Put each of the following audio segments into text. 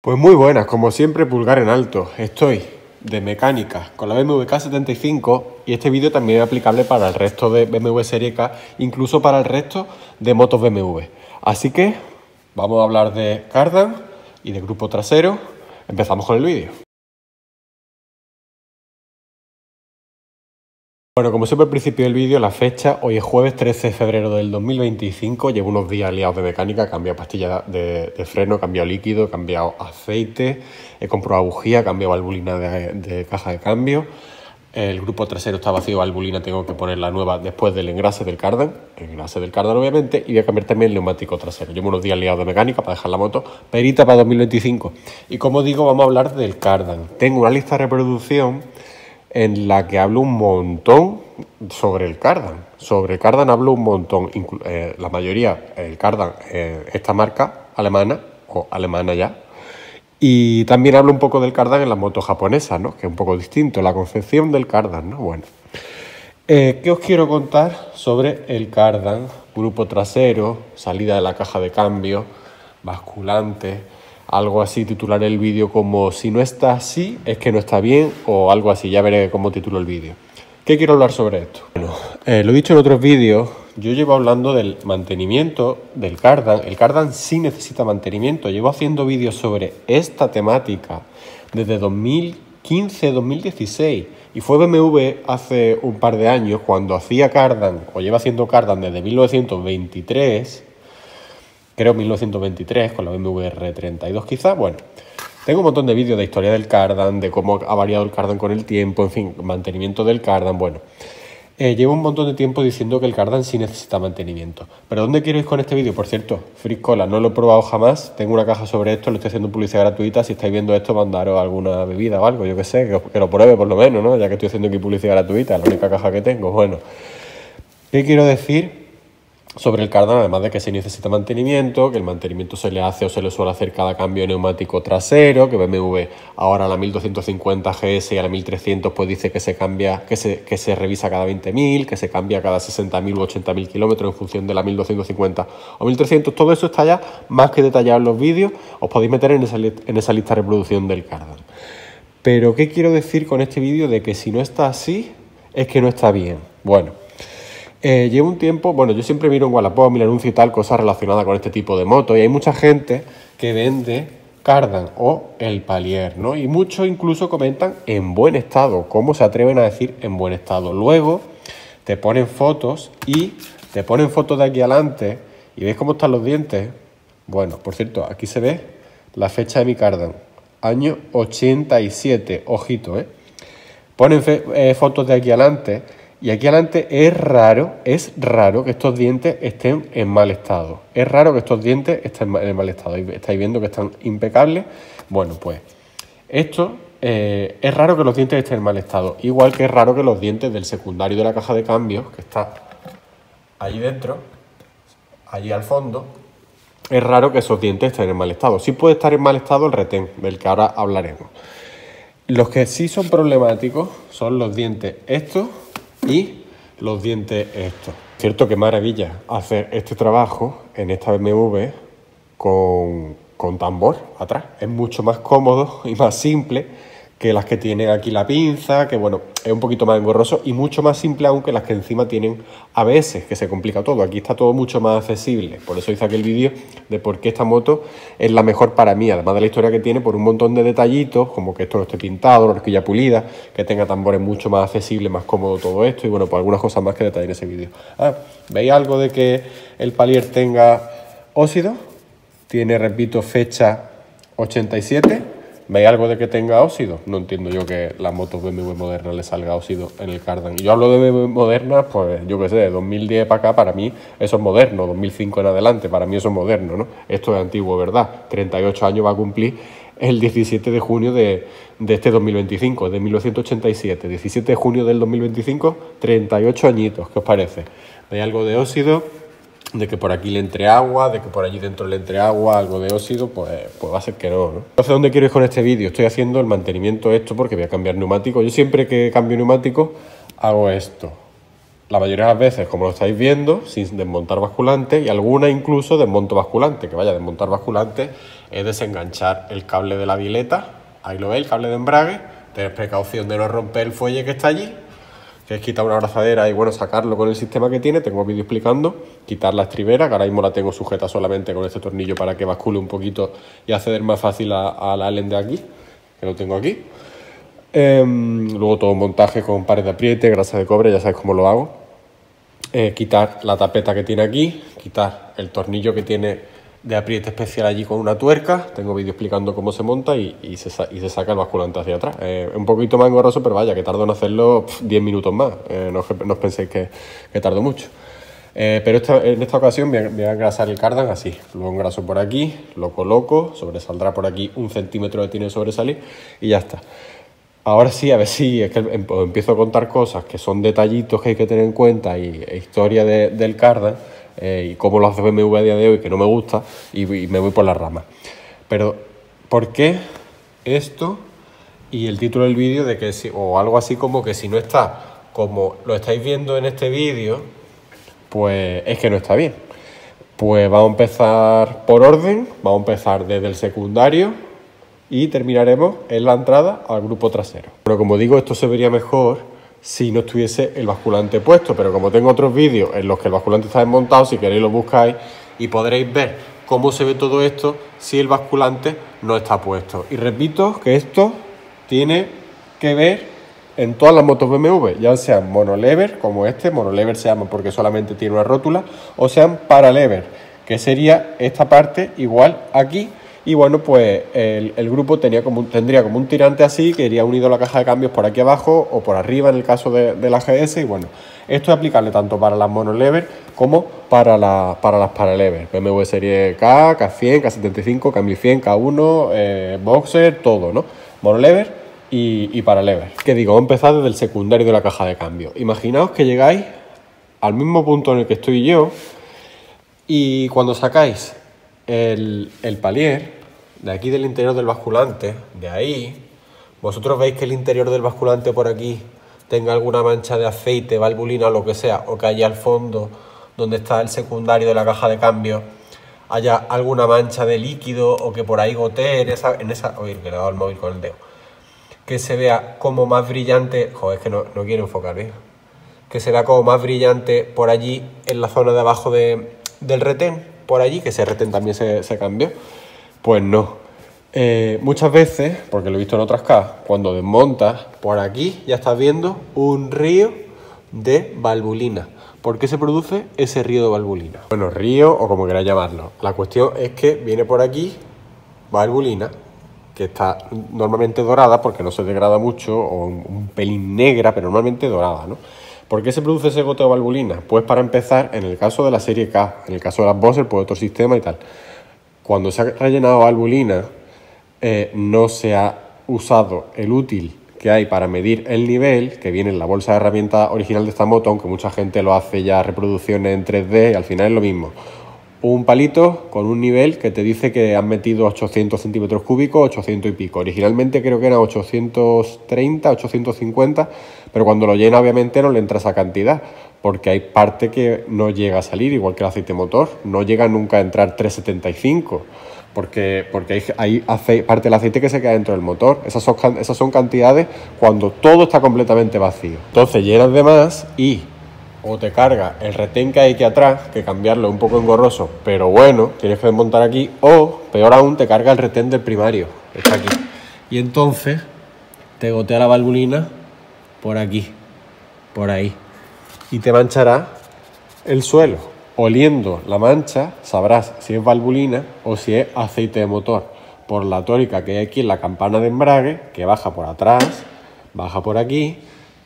Pues muy buenas, como siempre, pulgar en alto. Estoy de mecánica con la BMW K75 y este vídeo también es aplicable para el resto de BMW Serie K, incluso para el resto de motos BMW. Así que vamos a hablar de Cardan y de grupo trasero. Empezamos con el vídeo. Bueno, como siempre al principio del vídeo, la fecha, hoy es jueves 13 de febrero del 2025, llevo unos días liados de mecánica, he cambiado pastillas de freno, he cambiado líquido, he cambiado aceite, he comprado bujía, he cambiado valvulina de caja de cambio, el grupo trasero está vacío, valvulina tengo que poner la nueva después del engrase del Cardan, obviamente, y voy a cambiar también el neumático trasero. Llevo unos días liados de mecánica para dejar la moto perita para 2025. Y como digo, vamos a hablar del Cardan. Tengo una lista de reproducción en la que hablo un montón sobre el Cardan. Sobre el Cardan hablo un montón, la mayoría, el Cardan, esta marca alemana, o alemana ya. Y también hablo un poco del Cardan en las motos japonesas, ¿no? Que es un poco distinto, la concepción del Cardan, ¿no? Bueno, ¿qué os quiero contar sobre el Cardan? Grupo trasero, salida de la caja de cambio, basculante. Algo así, titular el vídeo como si no está así, es que no está bien, o algo así, ya veré cómo titulo el vídeo. ¿Qué quiero hablar sobre esto? Bueno, lo he dicho en otros vídeos, yo llevo hablando del mantenimiento del Cardan. El Cardan sí necesita mantenimiento, llevo haciendo vídeos sobre esta temática desde 2015-2016. Y fue BMW hace un par de años cuando hacía Cardan, o lleva haciendo Cardan desde 1923, creo 1923, con la BMW R32 quizás. Bueno, tengo un montón de vídeos de historia del Cardan, de cómo ha variado el Cardan con el tiempo, en fin, mantenimiento del Cardan. Bueno, llevo un montón de tiempo diciendo que el Cardan sí necesita mantenimiento. ¿Pero dónde quiero ir con este vídeo? Por cierto, Friscola, no lo he probado jamás, tengo una caja sobre esto, le estoy haciendo publicidad gratuita. Si estáis viendo esto, mandaros alguna bebida o algo, yo que sé, que lo pruebe por lo menos, ¿no? Ya que estoy haciendo aquí publicidad gratuita, es la única caja que tengo. Bueno, ¿qué quiero decir sobre el Cardan? Además de que se necesita mantenimiento, que el mantenimiento se le hace o se le suele hacer cada cambio de neumático trasero, que BMW ahora a la 1250 GS y a la 1300 pues dice que se cambia, que se revisa cada 20.000, que se cambia cada 60.000 u 80.000 kilómetros en función de la 1250 o 1300. Todo eso está ya más que detallado en los vídeos, os podéis meter en esa lista de reproducción del Cardan. Pero ¿qué quiero decir con este vídeo de que si no está así es que no está bien? Bueno, llevo un tiempo, bueno, yo siempre miro en Wallapop, mil anuncios y tal, cosas relacionadas con este tipo de motos, y hay mucha gente que vende Cardan o el Palier, ¿no? Y muchos incluso comentan en buen estado. ¿Cómo se atreven a decir en buen estado? Luego te ponen fotos y te ponen fotos de aquí adelante y ves cómo están los dientes. Bueno, por cierto, aquí se ve la fecha de mi Cardan, año 87, ojito, Ponen fotos de aquí adelante. Y aquí adelante es raro que estos dientes estén en mal estado. Es raro que estos dientes estén en mal estado. Estáis viendo que están impecables. Bueno, pues esto es raro que los dientes estén en mal estado. Igual que es raro que los dientes del secundario de la caja de cambios, que está allí dentro, allí al fondo, es raro que esos dientes estén en mal estado. Sí puede estar en mal estado el retén, del que ahora hablaremos. Los que sí son problemáticos son los dientes estos y los dientes estos. Cierto que maravilla hacer este trabajo en esta BMW con tambor atrás. Es mucho más cómodo y más simple que las que tienen aquí la pinza, que bueno, es un poquito más engorroso y mucho más simple aún que las que encima tienen ABS, que se complica todo. Aquí está todo mucho más accesible. Por eso hice aquel vídeo de por qué esta moto es la mejor para mí, además de la historia que tiene, por un montón de detallitos, como que esto no esté pintado, la horquilla pulida, que tenga tambores mucho más accesibles, más cómodo todo esto, y bueno, pues algunas cosas más que detallé en ese vídeo. ¿Veis algo de que el Palier tenga óxido? Tiene, repito, fecha 87. ¿Veis algo de que tenga óxido? No entiendo yo que las motos BMW modernas le salga óxido en el Cardan. Y yo hablo de BMW modernas, pues yo qué sé, de 2010 para acá, para mí eso es moderno, 2005 en adelante, para mí eso es moderno, ¿no? Esto es antiguo, ¿verdad? 38 años va a cumplir el 17 de junio de este 2025, de 1987. 17 de junio del 2025, 38 añitos, ¿qué os parece? ¿Veis algo de óxido? De que por aquí le entre agua, de que por allí dentro le entre agua, algo de óxido, pues va a ser que no. Entonces, ¿dónde quiero ir con este vídeo? Estoy haciendo el mantenimiento esto porque voy a cambiar neumático. Yo siempre que cambio neumático hago esto. la mayoría de las veces, como lo estáis viendo, sin desmontar basculante, y algunas incluso desmonto basculante, que vaya, desmontar basculante es desenganchar el cable de la bileta, ahí lo veis, el cable de embrague, tener precaución de no romper el fuelle que está allí, que es quitar una abrazadera y bueno, sacarlo con el sistema que tiene, tengo vídeo explicando, quitar la estribera, que ahora mismo la tengo sujeta solamente con este tornillo para que bascule un poquito y acceder más fácil a la Allen de aquí, que lo tengo aquí. Luego todo montaje con pares de apriete, grasa de cobre, ya sabéis cómo lo hago. Quitar la tapeta que tiene aquí, quitar el tornillo que tiene de apriete especial allí con una tuerca, tengo vídeo explicando cómo se monta y se saca el basculante hacia atrás. Un poquito más engorroso, pero vaya, que tardo en hacerlo 10 minutos más, no os penséis que tardo mucho. Pero en esta ocasión voy a engrasar el cardan así, lo engraso por aquí, lo coloco, sobresaldrá por aquí 1 centímetro que tiene que sobresalir y ya está. Ahora sí, a ver si es que empiezo a contar cosas que son detallitos que hay que tener en cuenta e historia del cardan y cómo lo hace BMW a día de hoy, que no me gusta, y me voy por las ramas. Pero, ¿por qué esto y el título del vídeo de que si, o algo así como que si no está como lo estáis viendo en este vídeo, pues es que no está bien? Pues vamos a empezar por orden, vamos a empezar desde el secundario y terminaremos en la entrada al grupo trasero. Pero como digo, esto se vería mejor si no estuviese el basculante puesto, pero como tengo otros vídeos en los que el basculante está desmontado, si queréis lo buscáis y podréis ver cómo se ve todo esto si el basculante no está puesto. Y repito que esto tiene que ver en todas las motos BMW, ya sean monolever, como este, monolever se llama porque solamente tiene una rótula, o sean paralever, que sería esta parte igual aquí. Y bueno, pues el grupo tendría como un tirante así, que iría unido a la caja de cambios por aquí abajo o por arriba en el caso de la GS. Y bueno, esto es aplicable tanto para las monolever como para las paralever. BMW Serie K, K100, K75, Cambi 100, K1, Boxer, todo, ¿no? Monolever y paralever. Que digo, vamos a empezar desde el secundario de la caja de cambios. Imaginaos que llegáis al mismo punto en el que estoy yo y cuando sacáis el palier de aquí del interior del basculante, de ahí, vosotros veis que el interior del basculante por aquí tenga alguna mancha de aceite, valvulina o lo que sea, o que allá al fondo, donde está el secundario de la caja de cambio, haya alguna mancha de líquido o que por ahí gotee en esa oye, que le he dado el móvil con el dedo, que se vea como más brillante, joder, es que no quiero enfocar bien, que se vea como más brillante por allí en la zona de abajo del retén, por allí, que ese retén también se cambió. Pues no. Muchas veces, porque lo he visto en otras K, cuando desmontas, por aquí ya estás viendo un río de valvulina. ¿Por qué se produce ese río de valvulina? Bueno, río o como queráis llamarlo. La cuestión es que viene por aquí valvulina, que está normalmente dorada porque no se degrada mucho, o un pelín negra, pero normalmente dorada, ¿no? ¿Por qué se produce ese goteo de valvulina? Pues para empezar, en el caso de la serie K, en el caso de las Boxer, pues otro sistema y tal. Cuando se ha rellenado valvulina, no se ha usado el útil que hay para medir el nivel, que viene en la bolsa de herramientas original de esta moto, aunque mucha gente lo hace ya reproducciones en 3D y al final es lo mismo. Un palito con un nivel que te dice que han metido 800 centímetros cúbicos, 800 y pico. Originalmente creo que eran 830, 850, pero cuando lo llena obviamente no le entra esa cantidad, porque hay parte que no llega a salir, igual que el aceite motor, no llega nunca a entrar 375, porque hay parte del aceite que se queda dentro del motor. Esas son cantidades cuando todo está completamente vacío. Entonces llenas de más y o te carga el retén que hay aquí atrás, que cambiarlo es un poco engorroso, pero bueno, tienes que desmontar aquí, o peor aún, te carga el retén del primario, que está aquí. Y entonces te gotea la valvulina por aquí, por ahí, y te manchará el suelo. Oliendo la mancha sabrás si es valvulina o si es aceite de motor, por la tórica que hay aquí en la campana de embrague, que baja por atrás, baja por aquí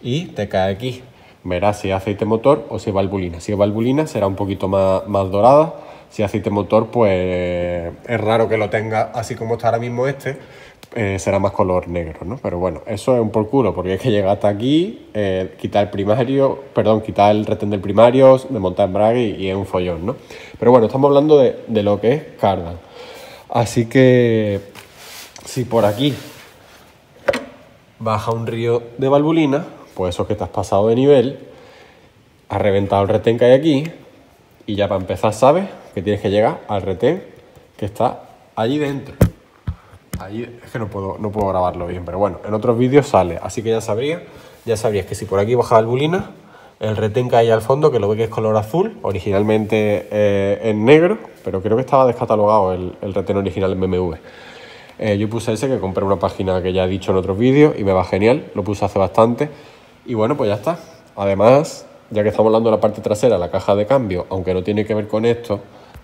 y te cae aquí. Verás si es aceite motor o si es valvulina. Si es valvulina será un poquito más dorada. Si es aceite motor, pues es raro que lo tenga así como está ahora mismo este. Será más color negro, ¿no? Pero bueno, eso es un por culo, porque hay que llegar hasta aquí, quitar el retén del primario, desmontar embrague y es un follón, ¿no? Pero bueno, estamos hablando de lo que es cardan. Así que si por aquí baja un río de valvulina, pues eso que te has pasado de nivel, ha reventado el retén que hay aquí y ya para empezar sabes que tienes que llegar al retén que está allí dentro. Allí es que no puedo grabarlo bien, pero bueno, en otros vídeos sale, así que ya sabrías que si por aquí baja valvulina, el retén que hay al fondo, que lo ve que es color azul, originalmente en negro, pero creo que estaba descatalogado el retén original en BMW. Yo puse ese, que compré en una página que ya he dicho en otros vídeos y me va genial, lo puse hace bastante y bueno, pues ya está. Además, ya que estamos hablando de la parte trasera, la caja de cambio, aunque no tiene que ver con esto,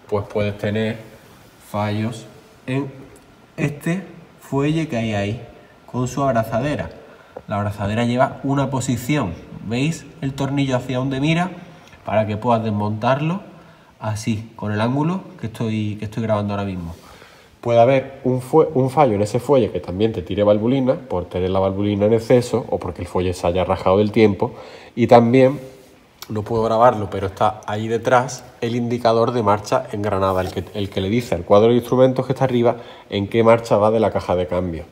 pues puedes tener fallos en este fuelle que hay ahí, con su abrazadera. La abrazadera lleva una posición, ¿veis el tornillo hacia donde mira? Para que puedas desmontarlo así, con el ángulo que estoy grabando ahora mismo. Puede haber un fallo en ese fuelle que también te tire valvulina, por tener la valvulina en exceso o porque el fuelle se haya rajado del tiempo. Y también, no puedo grabarlo, pero está ahí detrás el indicador de marcha en granada, el que le dice al cuadro de instrumentos que está arriba en qué marcha va de la caja de cambio.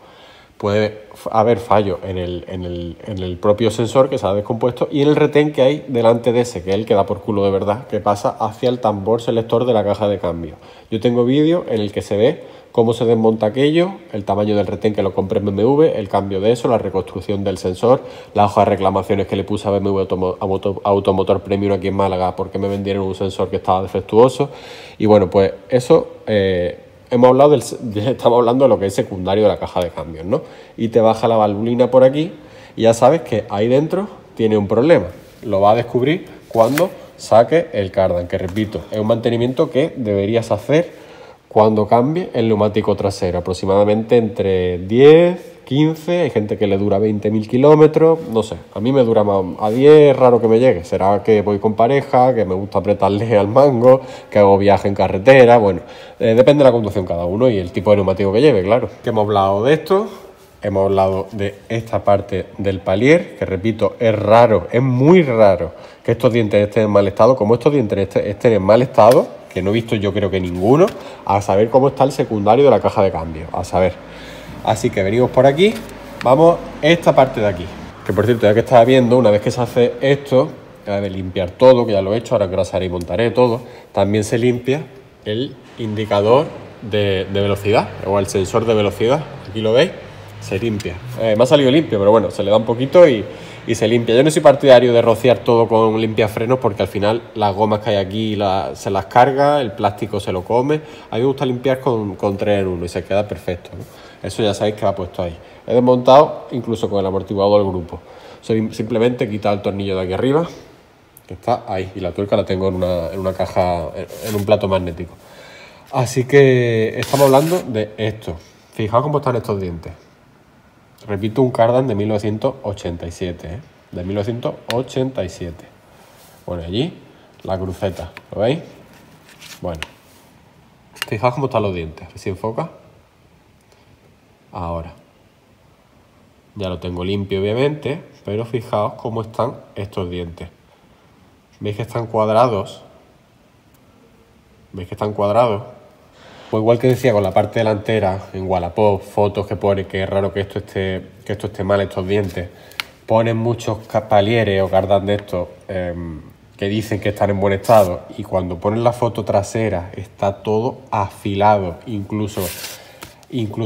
Puede haber fallo en el propio sensor que se ha descompuesto y en el retén que hay delante de ese, que es el que da por culo de verdad, que pasa hacia el tambor selector de la caja de cambio. Yo tengo vídeo en el que se ve cómo se desmonta aquello, el tamaño del retén que lo compré en BMW, el cambio de eso, la reconstrucción del sensor, la hoja de reclamaciones que le puse a BMW Automotor Premium aquí en Málaga porque me vendieron un sensor que estaba defectuoso. Y bueno, pues eso... estamos hablando de lo que es secundario de la caja de cambios, ¿no? Y te baja la valvulina por aquí y ya sabes que ahí dentro tiene un problema. Lo va a descubrir cuando saque el cardan, que repito, es un mantenimiento que deberías hacer cuando cambie el neumático trasero, aproximadamente entre 10, 15, hay gente que le dura 20.000 kilómetros, no sé, a mí me dura más, a 10 es raro que me llegue, será que voy con pareja, que me gusta apretarle al mango, que hago viaje en carretera, bueno, depende de la conducción cada uno y el tipo de neumático que lleve, claro. Que hemos hablado de esto, hemos hablado de esta parte del palier, que repito, es raro, es muy raro que estos dientes estén en mal estado, como estos dientes estén en mal estado, que no he visto yo creo que ninguno, a saber cómo está el secundario de la caja de cambio, a saber. Así que venimos por aquí, vamos a esta parte de aquí. Que por cierto, ya que estaba viendo, una vez que se hace esto, de limpiar todo, que ya lo he hecho, ahora engrasaré y montaré todo, también se limpia el indicador de velocidad, o el sensor de velocidad. Aquí lo veis, se limpia. Me ha salido limpio, pero bueno, se le da un poquito y se limpia. Yo no soy partidario de rociar todo con limpiafrenos porque al final las gomas que hay aquí se las carga, el plástico se lo come. A mí me gusta limpiar con 3 en 1 y se queda perfecto, ¿no? Eso ya sabéis que va puesto ahí. He desmontado incluso con el amortiguador del grupo. Simplemente he quitado el tornillo de aquí arriba, que está ahí, y la tuerca la tengo en una caja, en un plato magnético. Así que estamos hablando de esto. Fijaos cómo están estos dientes. Repito, un cardan de 1987, ¿eh? De 1987. Bueno, allí la cruceta, ¿lo veis? Bueno, fijaos cómo están los dientes. Si enfoca. Ahora. Ya lo tengo limpio, obviamente, pero fijaos cómo están estos dientes. ¿Veis que están cuadrados? ¿Veis que están cuadrados? Pues igual que decía con la parte delantera, en Wallapop, fotos que pone que es raro que esto esté mal, estos dientes. Ponen muchos palieres o cardan de estos que dicen que están en buen estado y cuando ponen la foto trasera está todo afilado, incluso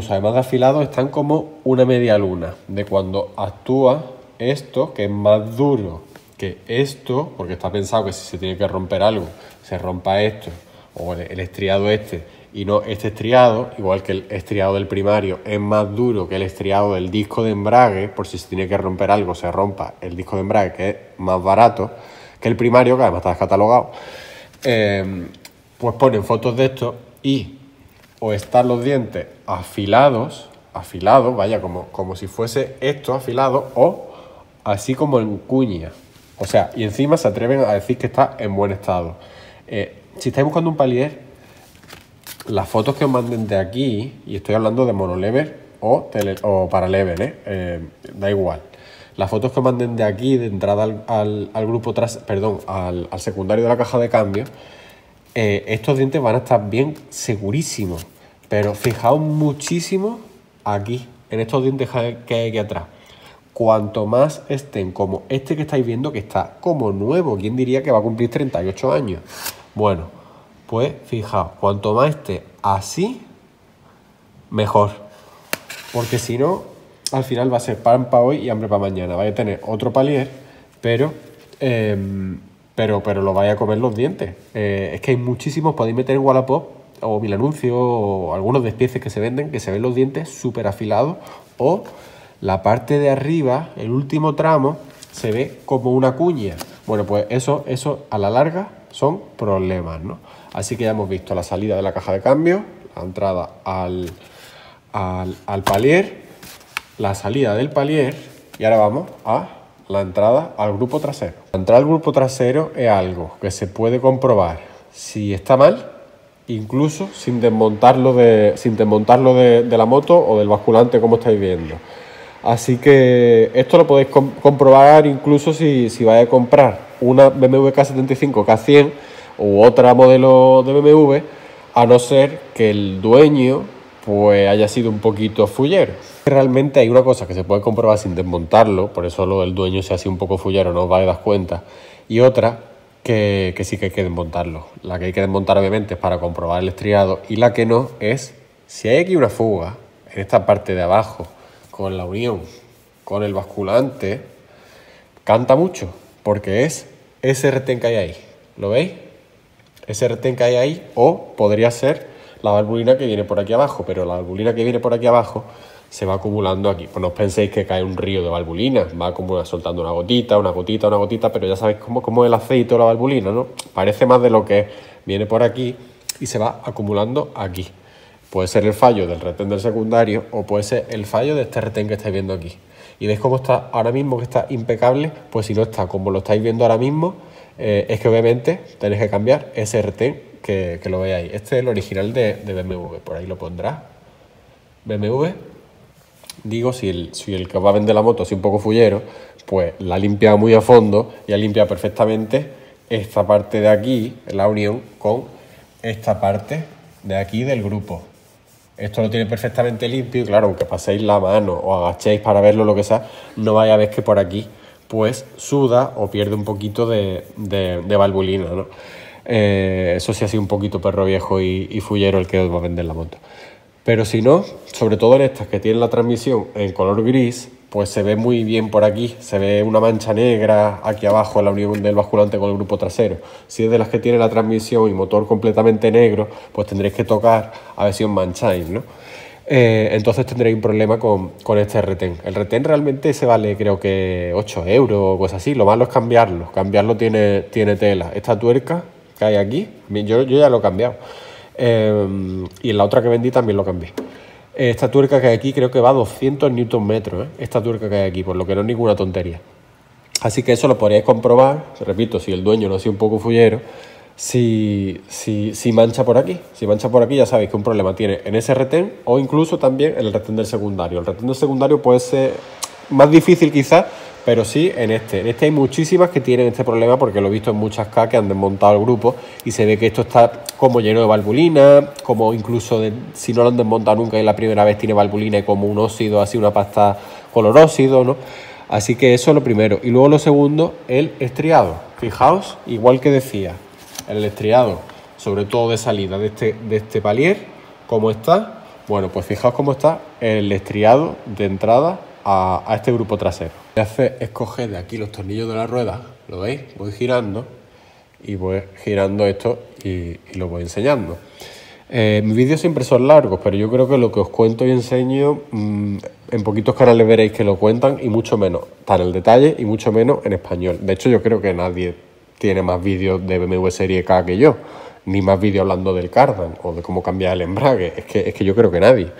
además de afilado están como una media luna de cuando actúa esto, que es más duro que esto, porque está pensado que si se tiene que romper algo, se rompa esto o el estriado este y no este estriado, igual que el estriado del primario es más duro que el estriado del disco de embrague, por si se tiene que romper algo se rompa el disco de embrague, que es más barato que el primario, que además está descatalogado. Pues ponen fotos de esto y o están los dientes afilados, vaya, como si fuese esto afilado, o así como en cuña. O sea, y encima se atreven a decir que está en buen estado. Si estáis buscando un palier, las fotos que os manden de aquí, y estoy hablando de monolever o paralever, da igual. Las fotos que os manden de aquí, de entrada al grupo al secundario de la caja de cambio, estos dientes van a estar bien segurísimos. Pero fijaos muchísimo aquí, en estos dientes que hay aquí atrás. cuanto más estén como este que estáis viendo, que está como nuevo, ¿quién diría que va a cumplir 38 años? Bueno, pues fijaos, cuanto más esté así, mejor. Porque si no, al final va a ser pan para hoy y hambre para mañana. Vais a tener otro palier, pero lo vais a comer los dientes. Es que hay muchísimos, podéis meter en Wallapop o Mil Anuncios o algunos despiece que se venden, que se ven los dientes súper afilados, o la parte de arriba, el último tramo, se ve como una cuña. Bueno, pues eso a la larga son problemas, ¿no? Así que ya hemos visto la salida de la caja de cambio, la entrada al palier, la salida del palier, y ahora vamos a la entrada al grupo trasero. La entrada al grupo trasero es algo que se puede comprobar si está mal, incluso sin desmontarlo de la moto o del basculante, como estáis viendo. Así que esto lo podéis comprobar incluso si vais a comprar una BMW K75 K100 u otra modelo de BMW, a no ser que el dueño pues haya sido un poquito fullero. Realmente hay una cosa que se puede comprobar sin desmontarlo, por eso lo del dueño, si ha sido un poco fullero, no os vais a dar cuenta, y otra que sí que hay que desmontarlo. La que hay que desmontar obviamente es para comprobar el estriado, y la que no es si hay aquí una fuga en esta parte de abajo con la unión con el basculante, canta mucho, porque es ese retén que hay ahí. ¿Lo veis? Ese retén que hay ahí, o podría ser la valvulina que viene por aquí abajo, pero la valvulina que viene por aquí abajo se va acumulando aquí. Pues no os penséis que cae un río de valvulina, va como soltando una gotita, una gotita, una gotita, pero ya sabéis cómo es el aceite o la valvulina, ¿no? Parece más de lo que es. Viene por aquí y se va acumulando aquí. Puede ser el fallo del retén del secundario o puede ser el fallo de este retén que estáis viendo aquí. Y veis cómo está ahora mismo, que está impecable. Pues si no está como lo estáis viendo ahora mismo, es que obviamente tenéis que cambiar ese retén que lo veáis. Este es el original de BMW, por ahí lo pondrá. BMW, digo, si el que va a vender la moto es un poco fullero, pues la ha limpiado muy a fondo y ha limpiado perfectamente esta parte de aquí, la unión, con esta parte de aquí del grupo. Esto lo tiene perfectamente limpio y claro, aunque paséis la mano o agachéis para verlo, lo que sea, no vais a ver que por aquí pues suda o pierde un poquito de valvulina, ¿no? Eso sí ha sido un poquito perro viejo y fullero el que os va a vender la moto. Pero si no, sobre todo en estas que tienen la transmisión en color gris, pues se ve muy bien por aquí, se ve una mancha negra aquí abajo en la unión del basculante con el grupo trasero. Si es de las que tiene la transmisión y motor completamente negro, pues tendréis que tocar a ver si os mancháis, ¿no? Entonces tendréis un problema con este retén. El retén realmente se vale, creo que 8 euros o cosas así. Lo malo es cambiarlo. Cambiarlo tiene tela. Esta tuerca que hay aquí, yo ya lo he cambiado. Y en la otra que vendí también lo cambié. Esta tuerca que hay aquí creo que va a 200 Nm, esta tuerca que hay aquí, por lo que no es ninguna tontería. Así que eso lo podríais comprobar, repito, si el dueño no ha sido un poco fullero, si mancha por aquí. Si mancha por aquí, ya sabéis que un problema tiene en ese retén o incluso también en el retén del secundario. El retén del secundario puede ser más difícil quizás, pero sí en este. En este hay muchísimas que tienen este problema porque lo he visto en muchas K que han desmontado el grupo y se ve que esto está como lleno de valvulina, como incluso si no lo han desmontado nunca y la primera vez tiene valvulina y como un óxido, así una pasta color óxido, ¿no? Así que eso es lo primero. Y luego lo segundo, el estriado. Fijaos, igual que decía, el estriado, sobre todo de salida de este palier, ¿cómo está? Bueno, pues fijaos cómo está el estriado de entrada a este grupo trasero. Lo que hace es coger de aquí los tornillos de la rueda, ¿lo veis? Voy girando y voy girando esto y lo voy enseñando. Mis vídeos siempre son largos, pero yo creo que lo que os cuento y enseño, en poquitos canales veréis que lo cuentan y mucho menos tan el detalle y mucho menos en español. De hecho, yo creo que nadie tiene más vídeos de BMW Serie K que yo, ni más vídeos hablando del cardan o de cómo cambiar el embrague. Es que yo creo que nadie.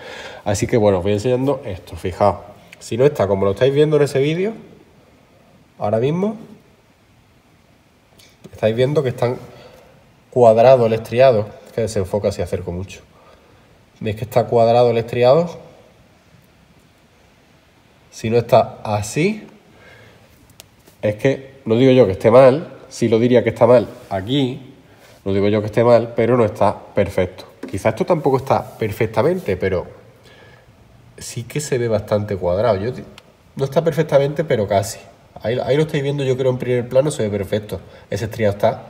Así que bueno, os voy enseñando esto. Fijaos, si no está como lo estáis viendo en ese vídeo, ahora mismo estáis viendo que están cuadrado el estriado. Es que desenfoca si acerco mucho. ¿Veis que está cuadrado el estriado? Si no está así, es que no digo yo que esté mal, sí lo diría que está mal aquí, no digo yo que esté mal, pero no está perfecto. Quizás esto tampoco está perfectamente, pero sí que se ve bastante cuadrado. Yo No está perfectamente, pero casi. Ahí lo estáis viendo, yo creo en primer plano se ve perfecto. Ese estriado está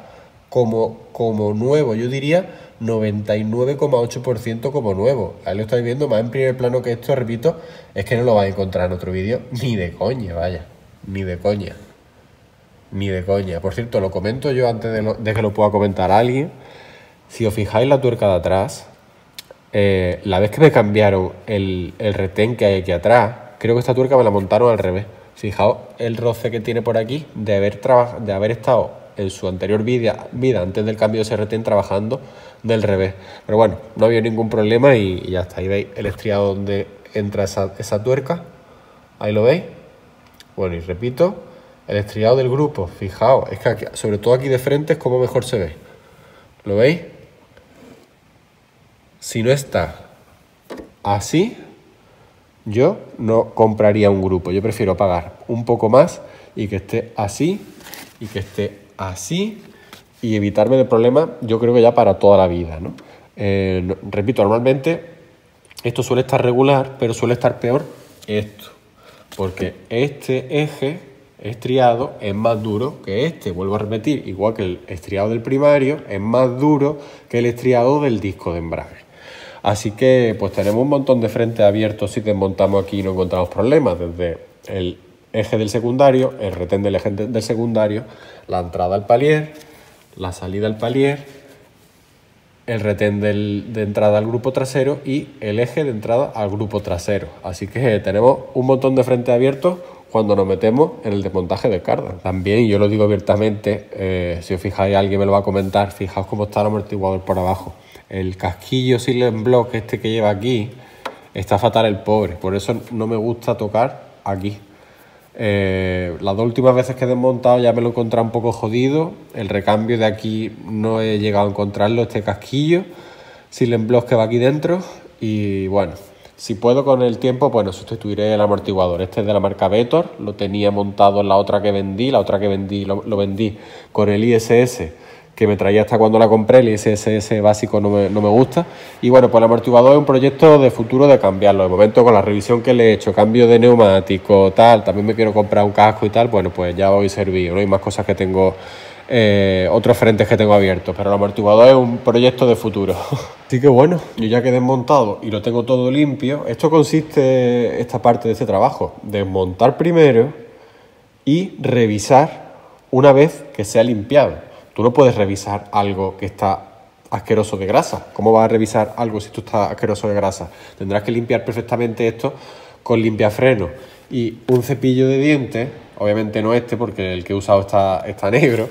como nuevo, yo diría 99,8% como nuevo. Ahí lo estáis viendo más en primer plano que esto, repito, es que no lo vais a encontrar en otro vídeo, ni de coña, vaya, ni de coña. Ni de coña. Por cierto, lo comento yo antes de que lo pueda comentar alguien. Si os fijáis la tuerca de atrás, la vez que me cambiaron el retén que hay aquí atrás, creo que esta tuerca me la montaron al revés. Fijaos el roce que tiene por aquí de haber estado en su anterior vida antes del cambio de ese retén trabajando del revés. Pero bueno, no había ningún problema y ya está. Ahí veis el estriado donde entra esa tuerca. Ahí lo veis. Bueno, y repito, el estriado del grupo. Fijaos, es que aquí, sobre todo aquí de frente es como mejor se ve. ¿Lo veis? Si no está así, yo no compraría un grupo. Yo prefiero pagar un poco más y que esté así y que esté así y evitarme de problemas, yo creo que ya para toda la vida, ¿no? Repito, normalmente esto suele estar regular, pero suele estar peor esto, porque este eje estriado es más duro que este. Vuelvo a repetir, igual que el estriado del primario, es más duro que el estriado del disco de embrague. Así que pues tenemos un montón de frentes abiertos si desmontamos aquí y no encontramos problemas, desde el eje del secundario, el retén del eje del secundario, la entrada al palier, la salida al palier, el retén de entrada al grupo trasero y el eje de entrada al grupo trasero. Así que tenemos un montón de frentes abiertos cuando nos metemos en el desmontaje del cardan. También, yo lo digo abiertamente, si os fijáis, alguien me lo va a comentar, fijaos cómo está el amortiguador por abajo. El casquillo Silent Block este que lleva aquí está fatal el pobre, por eso no me gusta tocar aquí. Las dos últimas veces que he desmontado ya me lo he encontrado un poco jodido. El recambio de aquí no he llegado a encontrarlo, este casquillo Silent Block que va aquí dentro. Y bueno, si puedo con el tiempo, bueno, sustituiré el amortiguador. Este es de la marca Vetor, lo tenía montado en la otra que vendí. Lo vendí con el ISS que me traía hasta cuando la compré. El ISS básico no me gusta. Y bueno, pues el amortiguador es un proyecto de futuro de cambiarlo. De momento, con la revisión que le he hecho, cambio de neumático, tal, también me quiero comprar un casco y tal, bueno, pues ya voy servido, ¿no? Hay más cosas que tengo, otros frentes que tengo abiertos, pero el amortiguador es un proyecto de futuro. Así que bueno, yo ya que he desmontado y lo tengo todo limpio, esto consiste, esta parte de este trabajo, desmontar primero y revisar una vez que se ha limpiado. Tú no puedes revisar algo que está asqueroso de grasa. ¿Cómo vas a revisar algo si esto está asqueroso de grasa? Tendrás que limpiar perfectamente esto con limpiafreno y un cepillo de dientes, obviamente no este porque el que he usado está negro.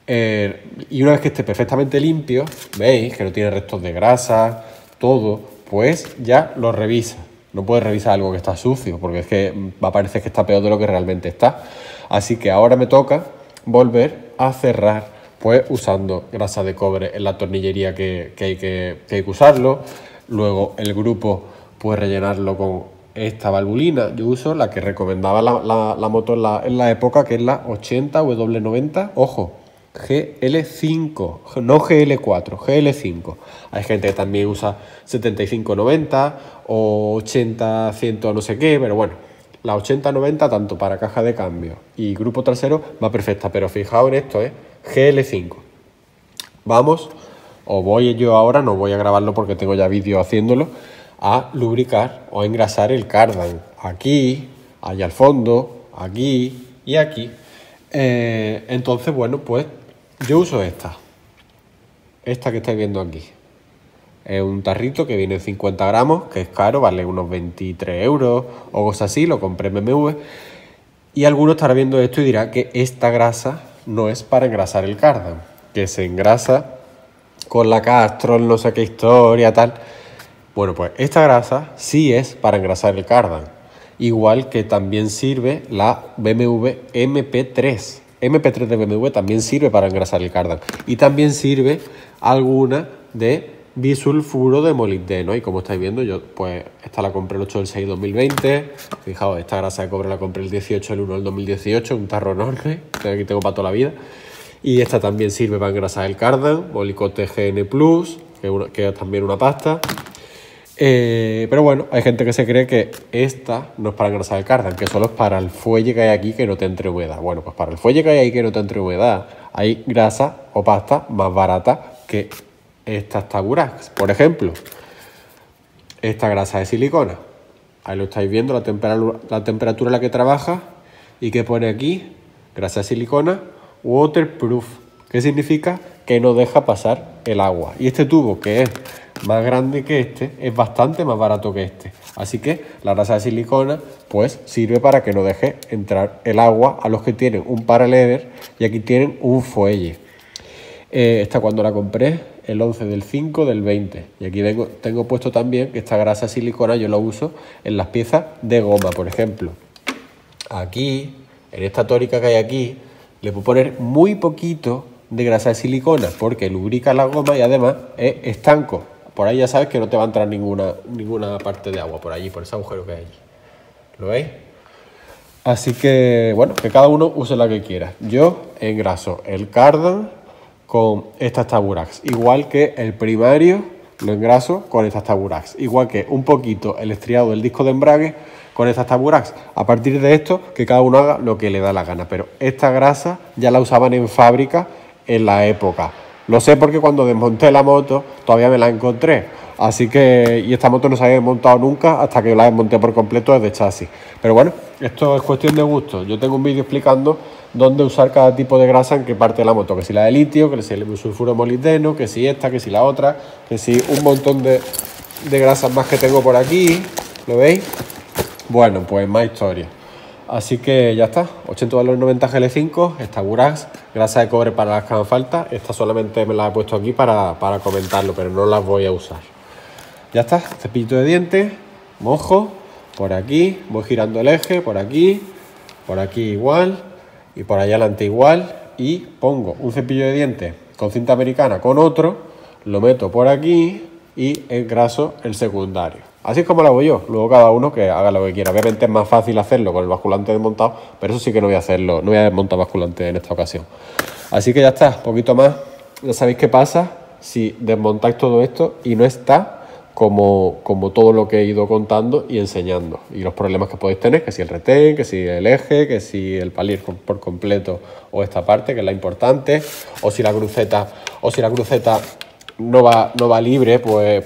Y una vez que esté perfectamente limpio, veis que no tiene restos de grasa, todo, pues ya lo revisas. No puedes revisar algo que está sucio porque es que va a parecer que está peor de lo que realmente está. Así que ahora me toca volver a cerrar pues usando grasa de cobre en la tornillería que hay que usarlo. Luego el grupo pues rellenarlo con esta valvulina. Yo uso la que recomendaba la moto en la época, que es la 80W90, ojo, GL5, no GL4, GL5. Hay gente que también usa 7590 o 80-100 no sé qué, pero bueno, la 80-90 tanto para caja de cambio y grupo trasero va perfecta, pero fijaos en esto, GL5. Vamos, o voy yo ahora, no voy a grabarlo porque tengo ya vídeo haciéndolo, a lubricar o a engrasar el cardan. Aquí, allá al fondo, aquí y aquí. Entonces, bueno, pues yo uso esta que estáis viendo aquí. Es un tarrito que viene en 50 gramos, que es caro, vale unos 23 euros o cosas así, lo compré en BMW. Y alguno estará viendo esto y dirá que esta grasa no es para engrasar el cardan, que se engrasa con la Castrol, no sé qué historia, tal. Bueno, pues esta grasa sí es para engrasar el cardan, igual que también sirve la BMW MP3. MP3 de BMW también sirve para engrasar el cardan. Y también sirve alguna de bisulfuro de molibdeno. Y como estáis viendo, yo pues esta la compré el 8 del 6 2020. Fijaos, esta grasa de cobre la compré el 18 del 1 del 2018, un tarro enorme, que aquí tengo para toda la vida. Y esta también sirve para engrasar el cardan, Molicote GN Plus, que es también una pasta. Pero bueno, hay gente que se cree que esta no es para engrasar el cardan, que solo es para el fuelle que hay aquí que no te entre humedad. Bueno, pues para el fuelle que hay ahí que no te entre humedad, hay grasa o pasta más barata que estas Taburax. Por ejemplo, esta grasa de silicona. Ahí lo estáis viendo, la temperatura a la que trabaja y que pone aquí, grasa de silicona, waterproof. ¿Qué significa? Que no deja pasar el agua. Y este tubo, que es más grande que este, es bastante más barato que este. Así que la grasa de silicona pues sirve para que no deje entrar el agua a los que tienen un paralever y aquí tienen un fuelle. Esta cuando la compré, el 11 del 5 del 20. Y aquí tengo puesto también que esta grasa de silicona yo la uso en las piezas de goma, por ejemplo. Aquí, en esta tórica que hay aquí, le puedo poner muy poquito de grasa de silicona porque lubrica la goma y además es estanco. Por ahí ya sabes que no te va a entrar ninguna parte de agua por allí, por ese agujero que hay allí. ¿Lo veis? Así que, bueno, que cada uno use la que quiera. Yo engraso el cardan con estas Taburax, igual que el primario lo engraso con estas Taburax, igual que un poquito el estriado del disco de embrague con estas Taburax. A partir de esto, que cada uno haga lo que le da la gana, pero esta grasa ya la usaban en fábrica en la época. Lo sé porque cuando desmonté la moto todavía me la encontré. Así que, y esta moto no se había desmontado nunca hasta que la desmonté por completo desde chasis. Pero bueno, esto es cuestión de gusto. Yo tengo un vídeo explicando dónde usar cada tipo de grasa en qué parte de la moto. Que si la de litio, que si el sulfuro molibdeno, que si esta, que si la otra, que si un montón de grasas más que tengo por aquí. ¿Lo veis? Bueno, pues más historia. Así que ya está, 80 valores 90 GL5, esta Taburax, grasa de cobre para las que hagan falta. Esta solamente me la he puesto aquí para comentarlo, pero no las voy a usar. Ya está, cepillito de dientes, mojo, por aquí, voy girando el eje, por aquí igual, y por allá adelante igual, y pongo un cepillo de dientes con cinta americana con otro, lo meto por aquí y engraso el secundario. Así es como lo hago yo, luego cada uno que haga lo que quiera. Obviamente es más fácil hacerlo con el basculante desmontado, pero eso sí que no voy a hacerlo, no voy a desmontar basculante en esta ocasión. Así que ya está, poquito más. Ya sabéis qué pasa si desmontáis todo esto y no está como todo lo que he ido contando y enseñando. Y los problemas que podéis tener, que si el retén, que si el eje, que si el palier por completo o esta parte, que es la importante, o si la cruceta no va libre, pues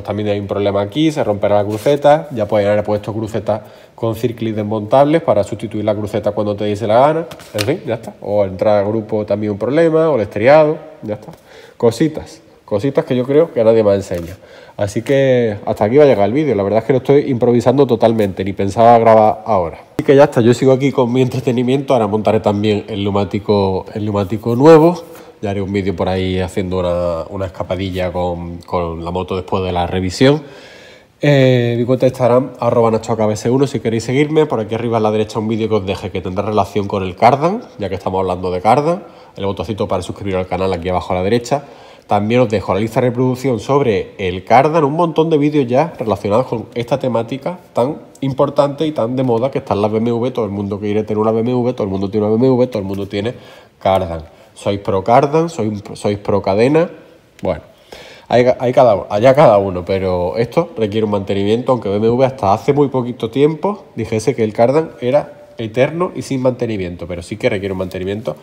también hay un problema aquí, se romperá la cruceta. Ya podéis haber puesto crucetas con circlips desmontables para sustituir la cruceta cuando te diese la gana. En fin, ya está. O entrar al grupo también un problema, o el estriado, ya está. Cositas que yo creo que nadie más enseña. Así que hasta aquí va a llegar el vídeo. La verdad es que lo estoy improvisando totalmente, ni pensaba grabar ahora. Así que ya está, yo sigo aquí con mi entretenimiento. Ahora montaré también el neumático nuevo. Ya haré un vídeo por ahí haciendo una escapadilla con la moto después de la revisión. Mi cuenta de Instagram, @NachoKBS1, si queréis seguirme. Por aquí arriba a la derecha un vídeo que os deje que tendrá relación con el cardan, ya que estamos hablando de cardan. El botoncito para suscribir al canal aquí abajo a la derecha. También os dejo la lista de reproducción sobre el cardan, un montón de vídeos ya relacionados con esta temática tan importante y tan de moda que están las BMW. Todo el mundo quiere tener una BMW, todo el mundo tiene una BMW, todo el mundo tiene cardan. ¿Sois pro cardan? ¿Sois pro cadena? Bueno, allá cada uno, pero esto requiere un mantenimiento, aunque BMW hasta hace muy poquito tiempo dijese que el cardan era eterno y sin mantenimiento, pero sí que requiere un mantenimiento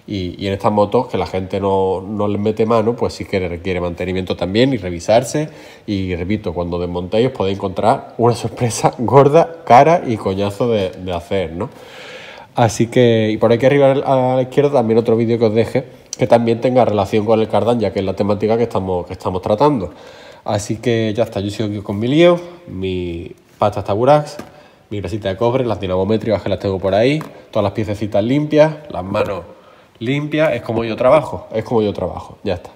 y en estas motos que la gente no les mete mano, pues sí que requiere mantenimiento también y revisarse. Y repito, cuando desmontéis os podéis encontrar una sorpresa gorda, cara y coñazo de hacer, ¿no? Así que, y por aquí arriba a la izquierda también otro vídeo que os deje que también tenga relación con el cardan, ya que es la temática que estamos tratando. Así que ya está, yo sigo aquí con mi lío, mi pastas Taburax, mi grasita de cobre, las dinamométricas que las tengo por ahí, todas las piececitas limpias, las manos limpias. Es como yo trabajo, ya está.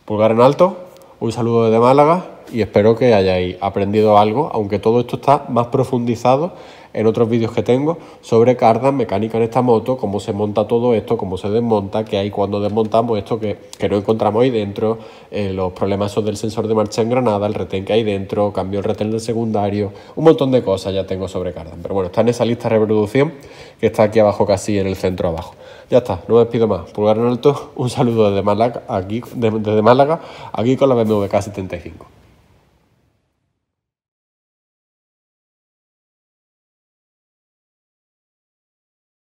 Pulgar en alto, un saludo desde Málaga y espero que hayáis aprendido algo, aunque todo esto está más profundizado en otros vídeos que tengo sobre cardan, mecánica en esta moto, cómo se monta todo esto, cómo se desmonta, qué hay cuando desmontamos esto que no encontramos ahí dentro, los problemas esos del sensor de marcha en granada, el retén que hay dentro, cambio el retén del secundario, un montón de cosas ya tengo sobre cardan. Pero bueno, está en esa lista de reproducción que está aquí abajo, casi en el centro abajo. Ya está, no me despido más. Pulgar en alto, un saludo desde Málaga, desde Málaga, aquí con la BMW K75.